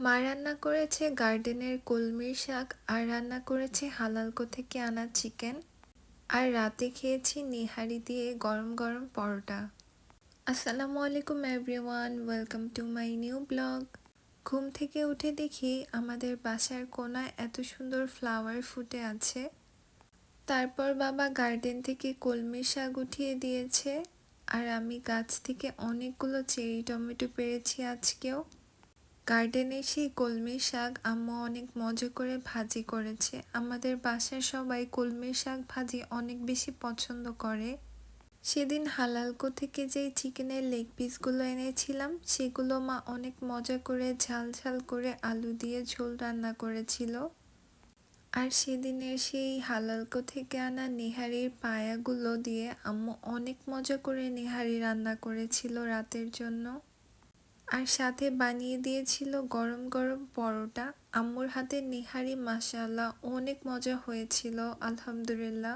মা রান্না করেছে গার্ডেনের কলমির শাক আর রান্না করেছে হালালকো থেকে আনা চিকেন। আর রাতে খেয়েছি নিহারি দিয়ে গরম গরম পরোটা। আসসালামু আলাইকুম everyone, welcome to my new blog. ঘুম থেকে উঠে দেখি আমাদের বাসার কোনায় এত সুন্দর ফ্লাওয়ার ফুটে আছে। তারপর বাবা গার্ডেন থেকে কলমির শাক উঠিয়ে দিয়েছে, আর আমি গাছ থেকে অনেকগুলো চেরি টমেটো পেরেছি আজকেও। গার্ডেনে সেই কলমির শাক আম্মু অনেক মজা করে ভাজি করেছে। আমাদের বাসার সবাই কলমির শাক ভাজি অনেক বেশি পছন্দ করে। সেদিন হালালকো থেকে যেই চিকেনের লেগ পিসগুলো এনেছিলাম সেগুলো মা অনেক মজা করে ঝাল ঝাল করে আলু দিয়ে ঝোল রান্না করেছিল। আর সেদিনের সেই হালালকো থেকে আনা নেহারির পায়াগুলো দিয়ে আম্মু অনেক মজা করে নেহারি রান্না করেছিল রাতের জন্য। আর সাথে বানিয়ে দিয়েছিল গরম গরম পরোটা। আম্মুর হাতের নেহারি মাশাআল্লাহ অনেক মজা হয়েছিল, আলহামদুলিল্লাহ।